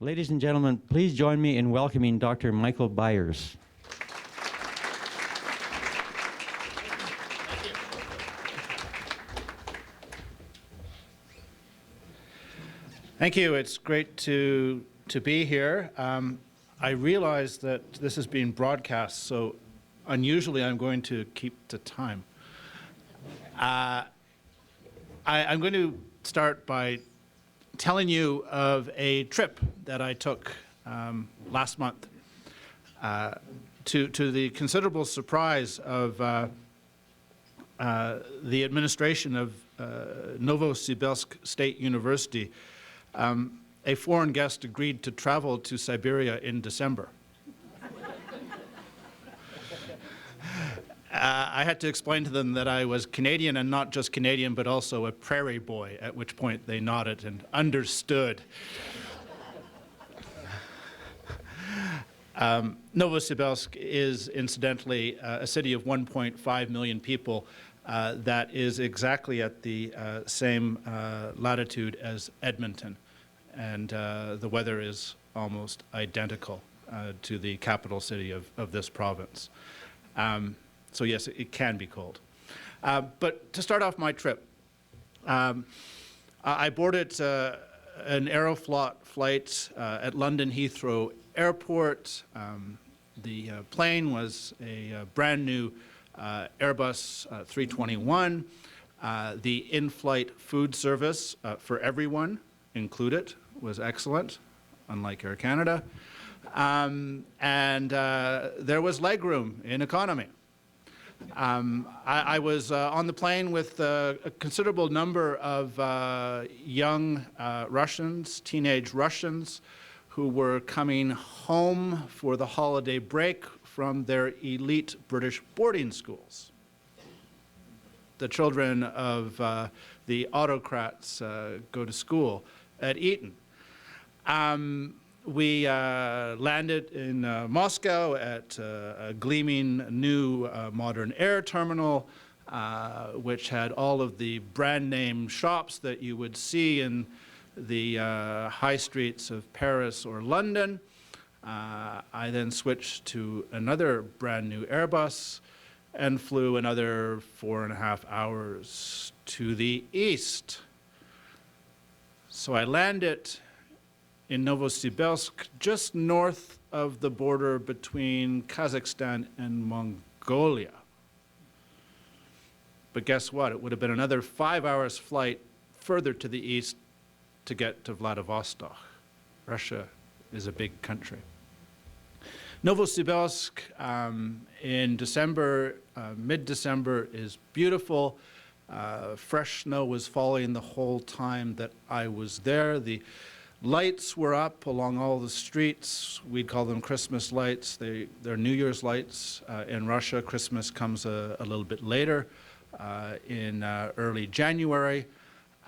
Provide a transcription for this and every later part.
Ladies and gentlemen, please join me in welcoming Dr. Michael Byers. Thank you. It's great to be here. I realize that this is being broadcast, so unusually I'm going to keep to time. I'm going to start by telling you of a trip that I took last month to the considerable surprise of the administration of Novosibirsk State University. A foreign guest agreed to travel to Siberia in December. I had to explain to them that I was Canadian, and not just Canadian, but also a prairie boy, at which point they nodded and understood. Novosibirsk is, incidentally, a city of 1.5 million people that is exactly at the same latitude as Edmonton. And the weather is almost identical to the capital city of this province. So yes, it can be cold. But to start off my trip, I boarded an Aeroflot flight at London Heathrow Airport. The plane was a brand new Airbus 321. The in-flight food service for everyone included was excellent, unlike Air Canada. And there was legroom in economy. I was on the plane with a considerable number of young Russians, teenage Russians, who were coming home for the holiday break from their elite British boarding schools. The children of the autocrats go to school at Eton. We landed in Moscow at a gleaming new modern air terminal, which had all of the brand name shops that you would see in the high streets of Paris or London. I then switched to another brand new Airbus and flew another 4.5 hours to the east. So I landed in Novosibirsk, just north of the border between Kazakhstan and Mongolia. But guess what? It would have been another 5 hours flight further to the east to get to Vladivostok. Russia is a big country. Novosibirsk in December, mid-December, is beautiful. Fresh snow was falling the whole time that I was there. The lights were up along all the streets. We'd call them Christmas lights. They're New Year's lights in Russia. Christmas comes a little bit later in early January.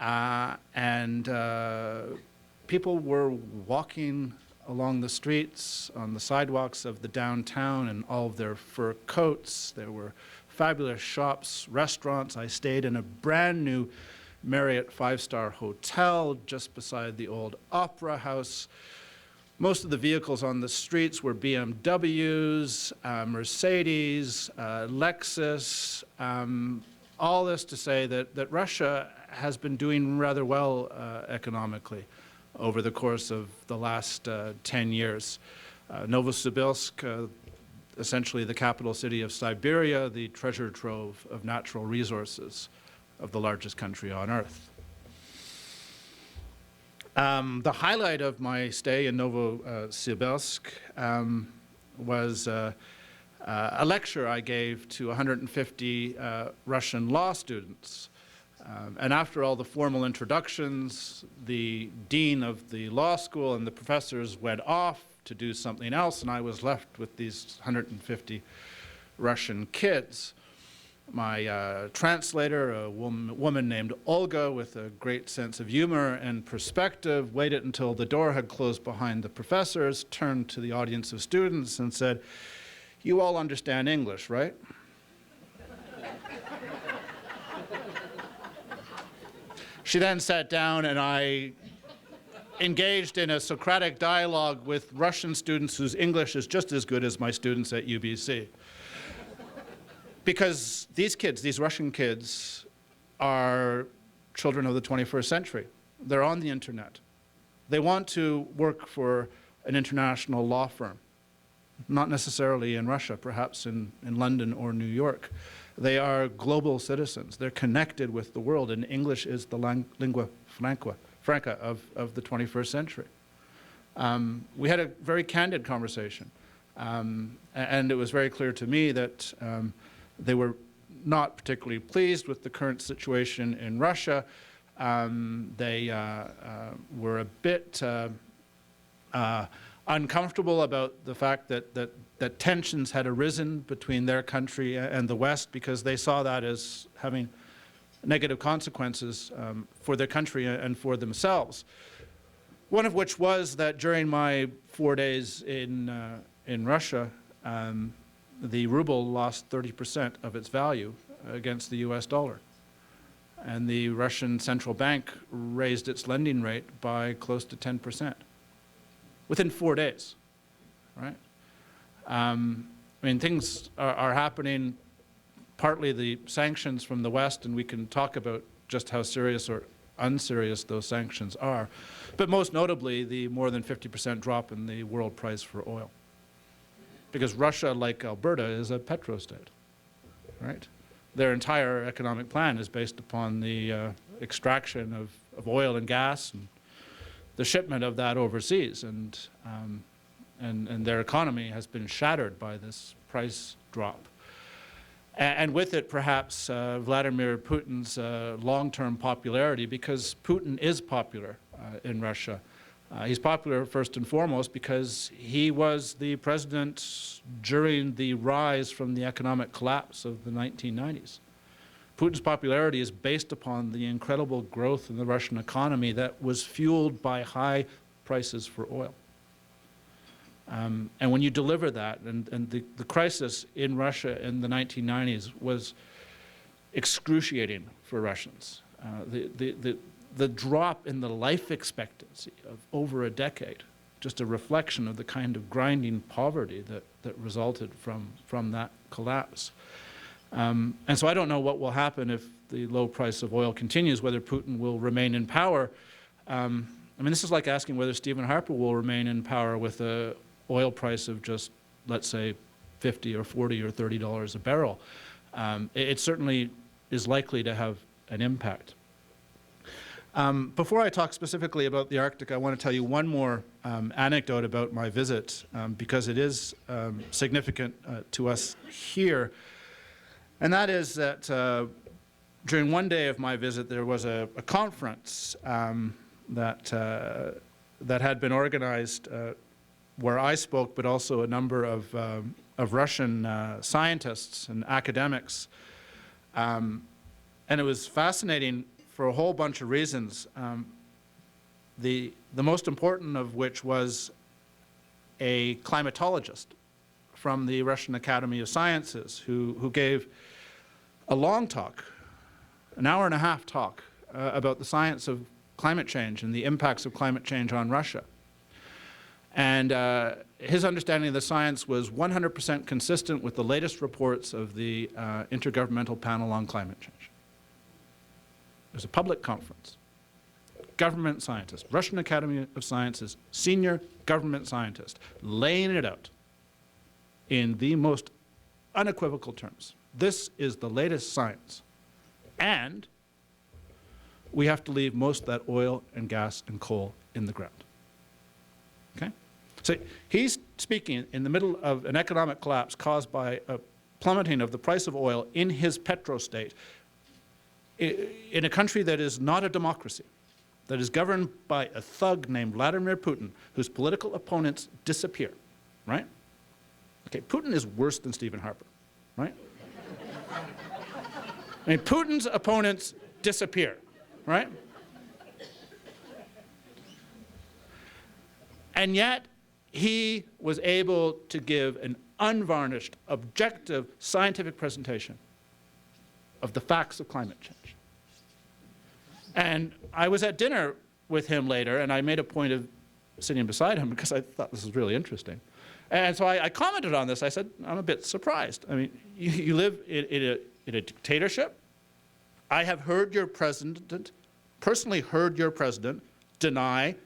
And people were walking along the streets, on the sidewalks of the downtown in all of their fur coats. There were fabulous shops, restaurants. I stayed in a brand new Marriott five-star hotel just beside the old Opera House. Most of the vehicles on the streets were BMWs, Mercedes, Lexus. All this to say that Russia has been doing rather well economically over the course of the last 10 years. Novosibirsk, essentially the capital city of Siberia, the treasure trove of natural resources of the largest country on earth. The highlight of my stay in Novosibirsk was a lecture I gave to 150 Russian law students. And after all the formal introductions, the dean of the law school and the professors went off to do something else, and I was left with these 150 Russian kids. My translator, a woman named Olga with a great sense of humor and perspective, waited until the door had closed behind the professors, turned to the audience of students and said, "You all understand English, right?" She then sat down, and I engaged in a Socratic dialogue with Russian students whose English is just as good as my students at UBC. Because these kids, these Russian kids, are children of the 21st century. They're on the internet. They want to work for an international law firm, not necessarily in Russia, perhaps in London or New York. They are global citizens. They're connected with the world, and English is the lingua franca of the 21st century. We had a very candid conversation, and it was very clear to me that they were not particularly pleased with the current situation in Russia. They were a bit uncomfortable about the fact that tensions had arisen between their country and the West, because they saw that as having negative consequences for their country and for themselves. One of which was that during my 4 days in Russia, the ruble lost 30% of its value against the US dollar. And the Russian central bank raised its lending rate by close to 10% within 4 days, right? I mean, things are happening, partly the sanctions from the West, and we can talk about just how serious or unserious those sanctions are, but most notably the more than 50% drop in the world price for oil. Because Russia, like Alberta, is a petrostate, right? Their entire economic plan is based upon the extraction of oil and gas and the shipment of that overseas, and their economy has been shattered by this price drop. And with it, perhaps, Vladimir Putin's long-term popularity, because Putin is popular in Russia. He's popular first and foremost because he was the president during the rise from the economic collapse of the 1990s. Putin's popularity is based upon the incredible growth in the Russian economy that was fueled by high prices for oil. And when you deliver that, and the crisis in Russia in the 1990s was excruciating for Russians. The drop in the life expectancy of over a decade, just a reflection of the kind of grinding poverty that resulted from that collapse. And so I don't know what will happen if the low price of oil continues, whether Putin will remain in power. I mean, this is like asking whether Stephen Harper will remain in power with a oil price of just, let's say, $50 or $40 or $30 a barrel. It certainly is likely to have an impact. Before I talk specifically about the Arctic, I want to tell you one more anecdote about my visit, because it is significant to us here. And that is that during one day of my visit, there was a conference that had been organized where I spoke, but also a number of Russian scientists and academics. And it was fascinating for a whole bunch of reasons, the most important of which was a climatologist from the Russian Academy of Sciences who gave a long talk, an hour-and-a-half talk, about the science of climate change and the impacts of climate change on Russia. And his understanding of the science was 100% consistent with the latest reports of the Intergovernmental Panel on Climate Change. It was a public conference. Government scientists, Russian Academy of Sciences, senior government scientist, laying it out in the most unequivocal terms. This is the latest science. And we have to leave most of that oil and gas and coal in the ground. Okay? So he's speaking in the middle of an economic collapse caused by a plummeting of the price of oil in his petrostate, in a country that is not a democracy, that is governed by a thug named Vladimir Putin, whose political opponents disappear, right? Okay, Putin is worse than Stephen Harper, right? I mean, Putin's opponents disappear, right? And yet, he was able to give an unvarnished, objective, scientific presentation of the facts of climate change. And I was at dinner with him later, and I made a point of sitting beside him because I thought this was really interesting. And so I commented on this. I said, I'm a bit surprised. I mean, you live in a dictatorship. I have heard your president, personally heard your president, deny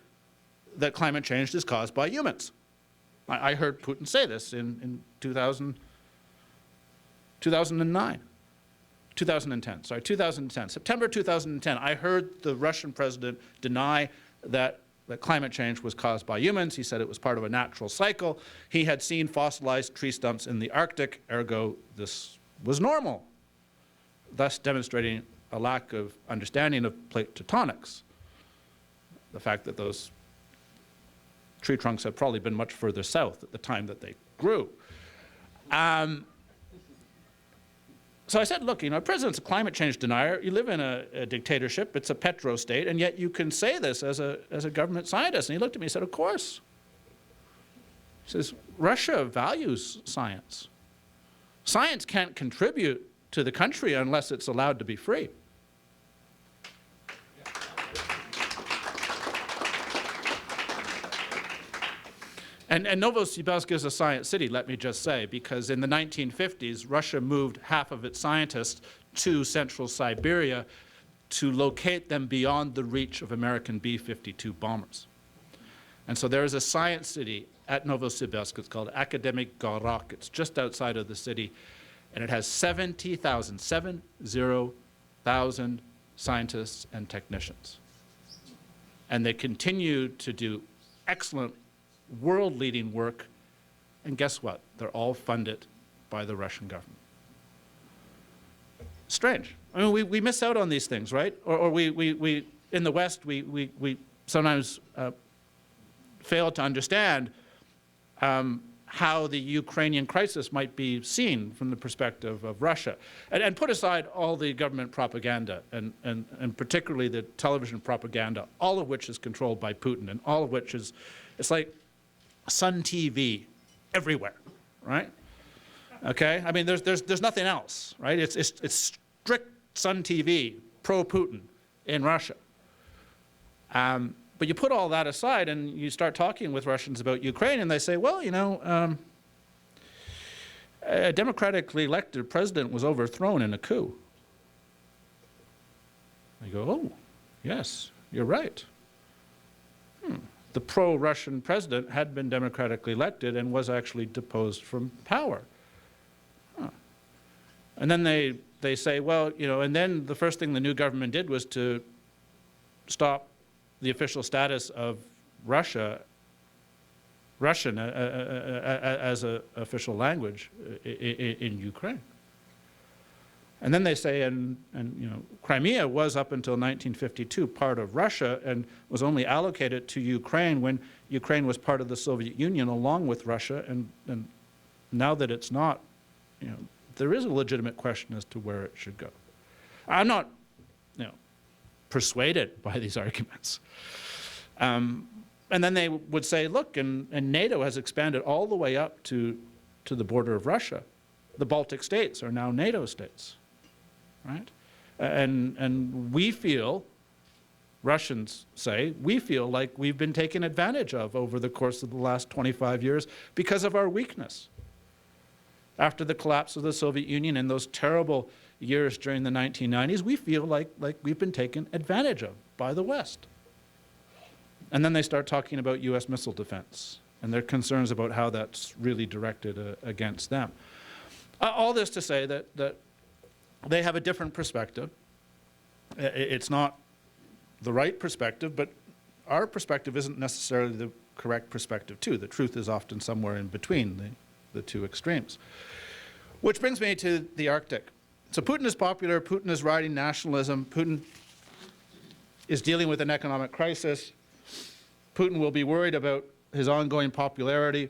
that climate change is caused by humans. I heard Putin say this in 2010, September 2010. I heard the Russian president deny that climate change was caused by humans. He said it was part of a natural cycle. He had seen fossilized tree stumps in the Arctic, ergo this was normal, thus demonstrating a lack of understanding of plate tectonics. The fact that those tree trunks had probably been much further south at the time that they grew. So I said, look, you know, president's a climate change denier. You live in a dictatorship. It's a petro-state, and yet you can say this as a government scientist. And he looked at me and said, of course. He says, Russia values science. Science can't contribute to the country unless it's allowed to be free. And Novosibirsk is a science city, let me just say, because in the 1950s, Russia moved half of its scientists to central Siberia to locate them beyond the reach of American B-52 bombers. And so there is a science city at Novosibirsk. It's called Academic Gorok. It's just outside of the city, and it has 70,000 scientists and technicians. And they continue to do excellent world-leading work, and guess what? They're all funded by the Russian government. Strange. I mean, we miss out on these things, right? Or we in the West, we sometimes fail to understand how the Ukrainian crisis might be seen from the perspective of Russia. And put aside all the government propaganda, and particularly the television propaganda, all of which is controlled by Putin, and all of which is, it's like Sun TV everywhere, right? Okay, I mean, there's nothing else, right? It's strict Sun TV, pro-Putin in Russia. But you put all that aside and you start talking with Russians about Ukraine, and they say, well, you know, a democratically elected president was overthrown in a coup. I go, oh, yes, you're right. The pro-Russian president had been democratically elected and was actually deposed from power. And then they say, well, you know, and then the first thing the new government did was to stop the official status of Russian as an official language in Ukraine. And then they say, and you know, Crimea was up until 1952 part of Russia and was only allocated to Ukraine when Ukraine was part of the Soviet Union along with Russia, and now that it's not, you know, there is a legitimate question as to where it should go. I'm not, you know, persuaded by these arguments. And then they would say, look, and NATO has expanded all the way up to the border of Russia. The Baltic states are now NATO states. Right? And we feel, Russians say, we feel like we've been taken advantage of over the course of the last 25 years because of our weakness. After the collapse of the Soviet Union and those terrible years during the 1990s, we feel like we've been taken advantage of by the West. And then they start talking about US missile defense and their concerns about how that's really directed against them. All this to say that they have a different perspective. It's not the right perspective, but our perspective isn't necessarily the correct perspective too. The truth is often somewhere in between the two extremes. Which brings me to the Arctic. So Putin is popular, Putin is riding nationalism, Putin is dealing with an economic crisis, Putin will be worried about his ongoing popularity,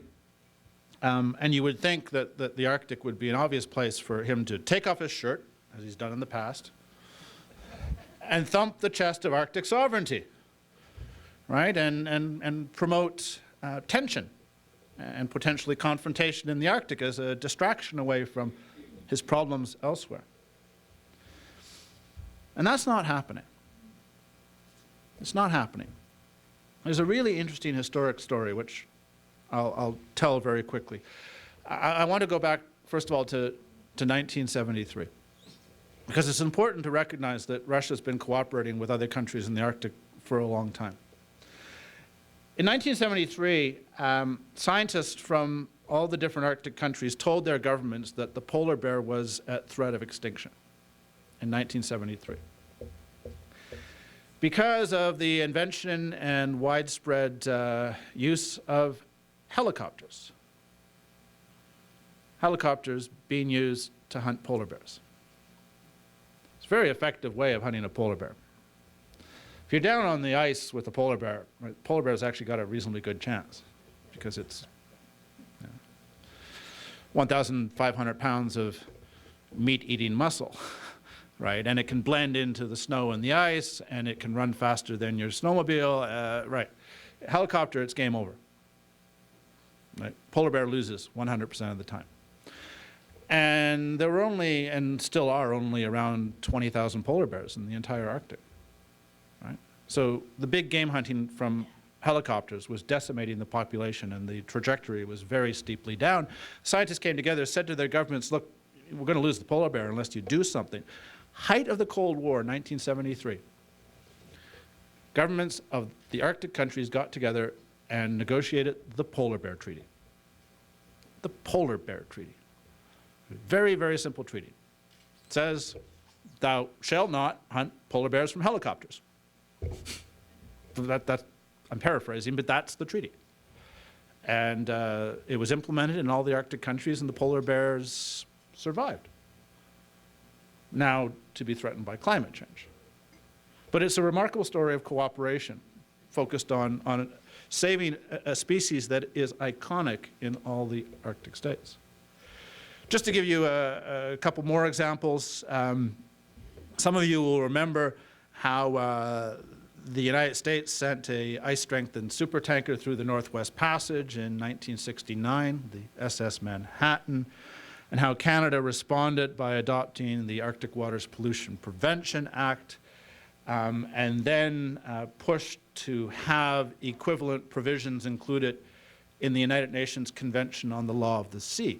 and you would think that the Arctic would be an obvious place for him to take off his shirt, as he's done in the past, and thump the chest of Arctic sovereignty, right? And promote tension and potentially confrontation in the Arctic as a distraction away from his problems elsewhere. And that's not happening. It's not happening. There's a really interesting historic story, which I'll tell very quickly. I want to go back, first of all, to 1973, because it's important to recognize that Russia's been cooperating with other countries in the Arctic for a long time. In 1973, scientists from all the different Arctic countries told their governments that the polar bear was at threat of extinction in 1973. Because of the invention and widespread use of helicopters. Helicopters being used to hunt polar bears. It's a very effective way of hunting a polar bear. If you're down on the ice with a polar bear, right, polar bear's actually got a reasonably good chance because it's 1,500 pounds of meat-eating muscle, right? And it can blend into the snow and the ice, and it can run faster than your snowmobile, right? Helicopter, it's game over. Right? Polar bear loses 100% of the time. And there were only, and still are only, around 20,000 polar bears in the entire Arctic. Right? So the big game hunting from helicopters was decimating the population, and the trajectory was very steeply down. Scientists came together, said to their governments, look, we're going to lose the polar bear unless you do something. Height of the Cold War, 1973. Governments of the Arctic countries got together and negotiated the Polar Bear Treaty. The Polar Bear Treaty. Very, very simple treaty. It says, thou shalt not hunt polar bears from helicopters. I'm paraphrasing, but that's the treaty. And it was implemented in all the Arctic countries, and the polar bears survived. Now to be threatened by climate change. But it's a remarkable story of cooperation focused on saving a species that is iconic in all the Arctic states. Just to give you a couple more examples, some of you will remember how the United States sent an ice-strengthened supertanker through the Northwest Passage in 1969, the SS Manhattan, and how Canada responded by adopting the Arctic Waters Pollution Prevention Act, and then pushed to have equivalent provisions included in the United Nations Convention on the Law of the Sea,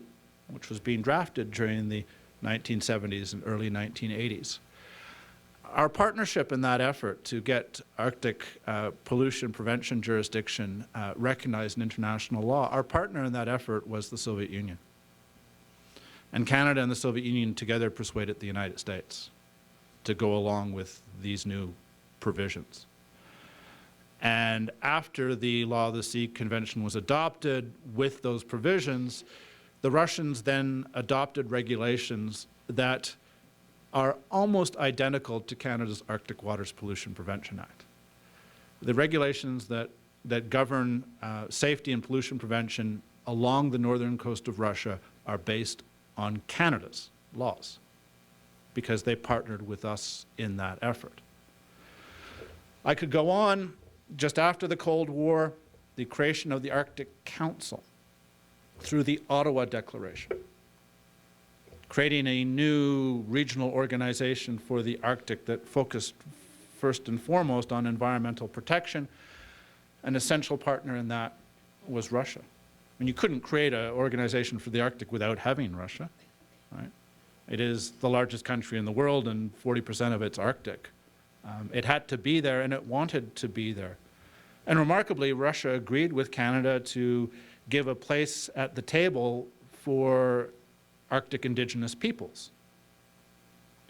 which was being drafted during the 1970s and early 1980s. Our partnership in that effort to get Arctic pollution prevention jurisdiction recognized in international law, our partner in that effort was the Soviet Union. And Canada and the Soviet Union together persuaded the United States to go along with these new provisions. And after the Law of the Sea Convention was adopted with those provisions, the Russians then adopted regulations that are almost identical to Canada's Arctic Waters Pollution Prevention Act. The regulations that govern safety and pollution prevention along the northern coast of Russia are based on Canada's laws because they partnered with us in that effort. I could go on. Just after the Cold War, the creation of the Arctic Council through the Ottawa Declaration, creating a new regional organization for the Arctic that focused first and foremost on environmental protection. An essential partner in that was Russia. And you couldn't create an organization for the Arctic without having Russia, right? It is the largest country in the world, and 40% of it's Arctic. It had to be there, and it wanted to be there. And remarkably, Russia agreed with Canada to give a place at the table for Arctic indigenous peoples,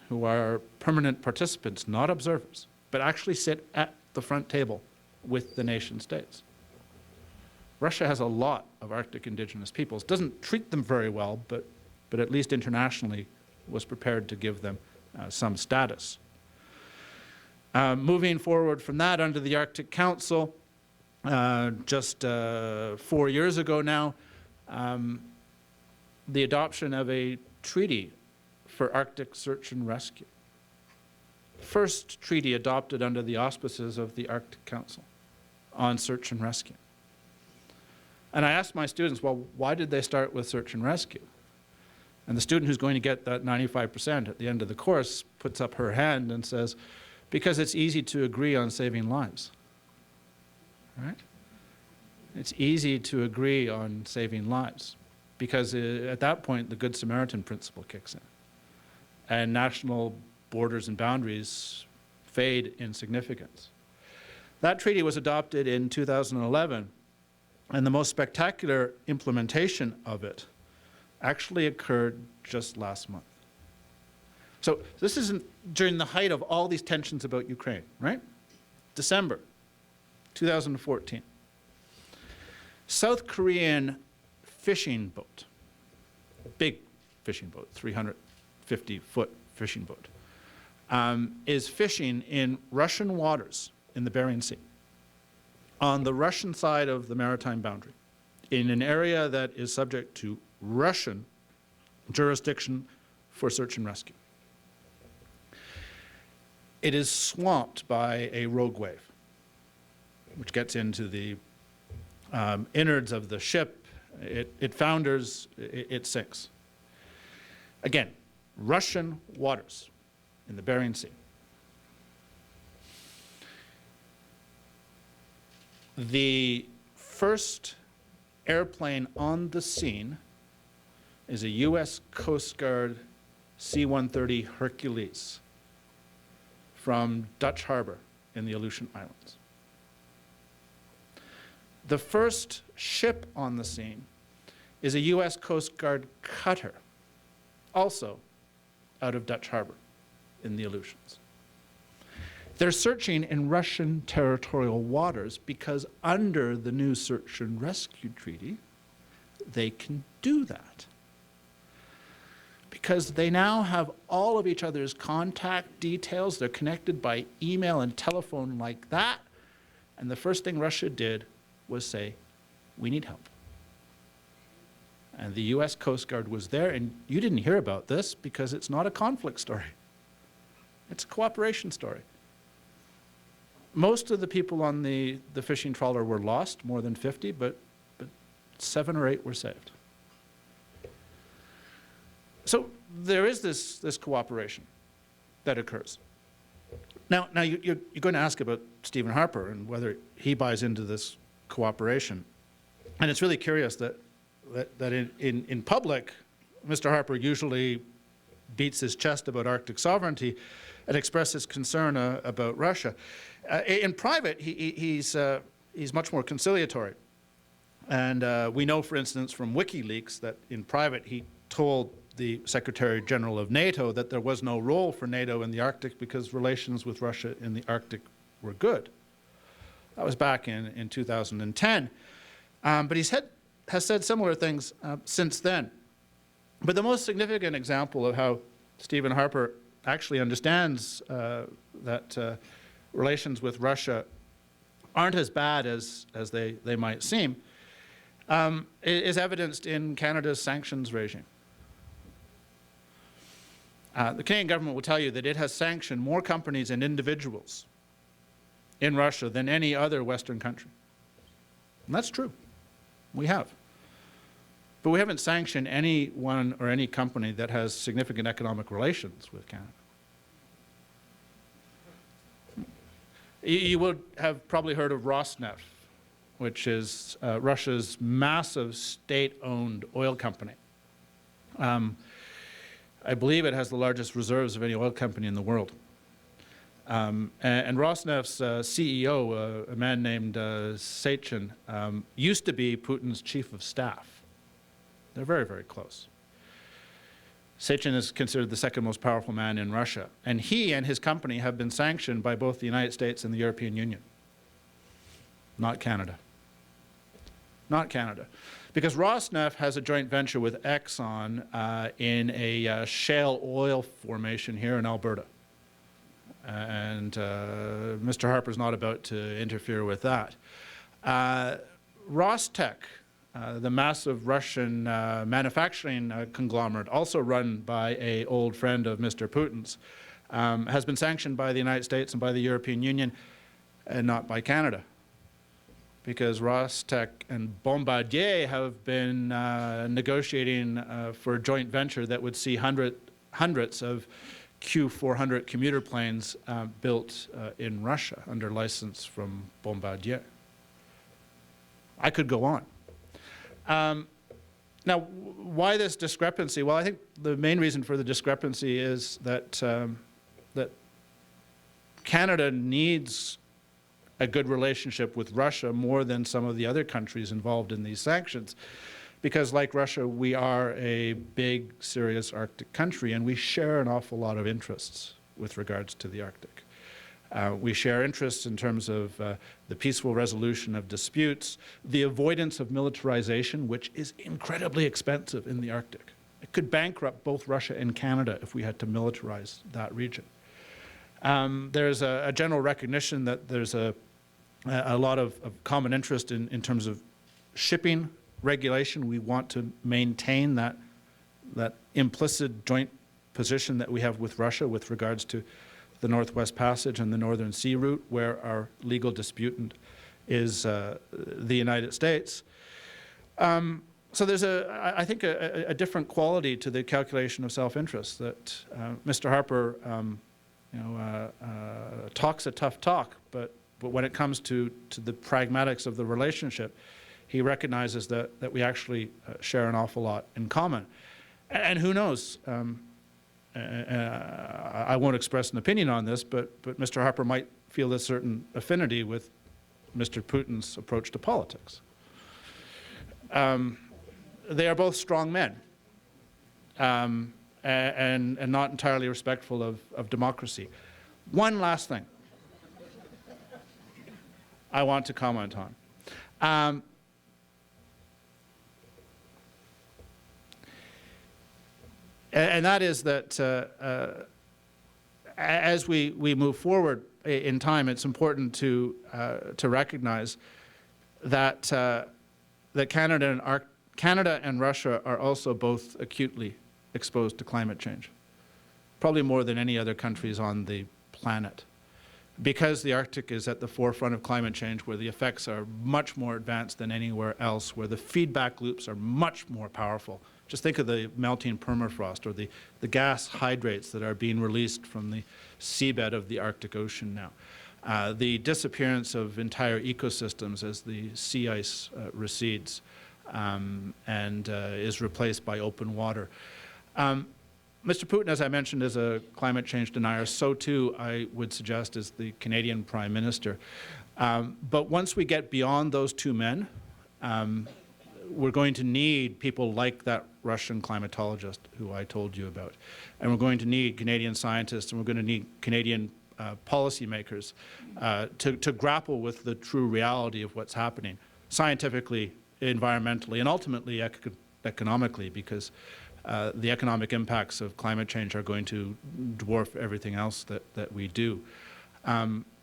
who are permanent participants, not observers, but actually sit at the front table with the nation states. Russia has a lot of Arctic indigenous peoples. Doesn't treat them very well, but at least internationally was prepared to give them some status. Moving forward from that, under the Arctic Council, just 4 years ago now, the adoption of a treaty for Arctic search and rescue. First treaty adopted under the auspices of the Arctic Council on search and rescue. And I asked my students, well, why did they start with search and rescue? And the student who's going to get that 95% at the end of the course puts up her hand and says, Because it's easy to agree on saving lives, right? It's easy to agree on saving lives because at that point, the Good Samaritan principle kicks in. And national borders and boundaries fade in significance. That treaty was adopted in 2011, and the most spectacular implementation of it actually occurred just last month. So this isn't during the height of all these tensions about Ukraine, right? December 2014. South Korean fishing boat, big fishing boat, 350-foot fishing boat, is fishing in Russian waters in the Bering Sea, on the Russian side of the maritime boundary, in an area that is subject to Russian jurisdiction for search and rescue. It is swamped by a rogue wave, which gets into the innards of the ship. It founders, it sinks. Again, Russian waters in the Bering Sea. The first airplane on the scene is a U.S. Coast Guard C-130 Hercules from Dutch Harper in the Aleutian Islands. The first ship on the scene is a U.S. Coast Guard cutter, also out of Dutch Harper in the Aleutians. They're searching in Russian territorial waters because under the new search and rescue treaty, they can do that. Because they now have all of each other's contact details. They're connected by email and telephone like that. And the first thing Russia did was say, we need help. And the US Coast Guard was there, and you didn't hear about this because it's not a conflict story. It's a cooperation story. Most of the people on the fishing trawler were lost, more than 50, but 7 or 8 were saved. So there is this cooperation that occurs. Now you're going to ask about Stephen Harper and whether he buys into this cooperation. And it's really curious that in public, Mr. Harper usually beats his chest about Arctic sovereignty and expresses concern about Russia. In private, he's much more conciliatory. And we know, for instance, from WikiLeaks that in private he told the Secretary General of NATO that there was no role for NATO in the Arctic because relations with Russia in the Arctic were good. That was back in 2010. But he has said similar things since then. But the most significant example of how Stephen Harper actually understands that relations with Russia aren't as bad as they might seem is evidenced in Canada's sanctions regime. The Canadian government will tell you that it has sanctioned more companies and individuals in Russia than any other Western country. And that's true. We have. But we haven't sanctioned anyone or any company that has significant economic relations with Canada. You would have probably heard of Rosneft, which is Russia's massive state-owned oil company. I believe it has the largest reserves of any oil company in the world. And Rosneft's CEO, a man named Sechin, used to be Putin's chief of staff. They're very, very close. Sechin is considered the second most powerful man in Russia. And he and his company have been sanctioned by both the United States and the European Union. Not Canada. Not Canada. Because Rosneft has a joint venture with Exxon in a shale oil formation here in Alberta. And Mr. Harper's not about to interfere with that. Rostec, the massive Russian manufacturing conglomerate, also run by an old friend of Mr. Putin's, has been sanctioned by the United States and by the European Union, and not by Canada. Because Rostec and Bombardier have been negotiating for a joint venture that would see hundreds of Q400 commuter planes built in Russia under license from Bombardier. I could go on. Now, why this discrepancy? Well, I think the main reason for the discrepancy is that that Canada needs a good relationship with Russia more than some of the other countries involved in these sanctions, because like Russia, we are a big, serious Arctic country, and we share an awful lot of interests with regards to the Arctic. We share interests in terms of the peaceful resolution of disputes, the avoidance of militarization, which is incredibly expensive in the Arctic. It could bankrupt both Russia and Canada if we had to militarize that region. There's a general recognition that there's a lot of common interest in terms of shipping regulation. We want to maintain that implicit joint position that we have with Russia with regards to the Northwest Passage and the Northern Sea route, where our legal disputant is the United States. So there's, I think, a different quality to the calculation of self-interest that Mr. Harper talks a tough talk, but when it comes to the pragmatics of the relationship, he recognizes that we actually share an awful lot in common. And who knows? I won't express an opinion on this, but Mr. Harper might feel a certain affinity with Mr. Putin's approach to politics. They are both strong men and not entirely respectful of democracy. One last thing I want to comment on. And that is that as we move forward in time, it's important to recognize that that Canada and Russia are also both acutely exposed to climate change, probably more than any other countries on the planet, because the Arctic is at the forefront of climate change, where the effects are much more advanced than anywhere else, where the feedback loops are much more powerful. Just think of the melting permafrost or the gas hydrates that are being released from the seabed of the Arctic Ocean now. The disappearance of entire ecosystems as the sea ice recedes and is replaced by open water. Mr. Putin, as I mentioned, is a climate change denier. So too, I would suggest, is the Canadian Prime Minister. But once we get beyond those two men, we're going to need people like that Russian climatologist who I told you about. And we're going to need Canadian scientists, and we're going to need Canadian policymakers to grapple with the true reality of what's happening, scientifically, environmentally, and ultimately economically, because the economic impacts of climate change are going to dwarf everything else that we do.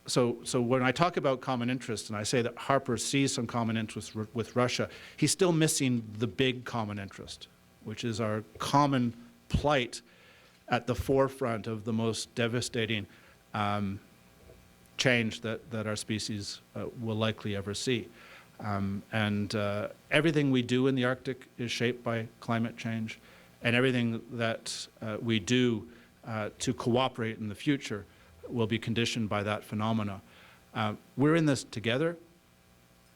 So when I talk about common interests, and I say that Harper sees some common interests with Russia, he's still missing the big common interest, which is our common plight at the forefront of the most devastating change that our species will likely ever see. Everything we do in the Arctic is shaped by climate change, and everything that we do to cooperate in the future will be conditioned by that phenomena. We're in this together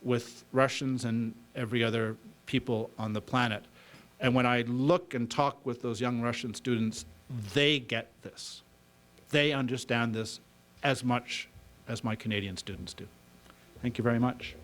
with Russians and every other people on the planet. And when I look and talk with those young Russian students, they get this. They understand this as much as my Canadian students do. Thank you very much.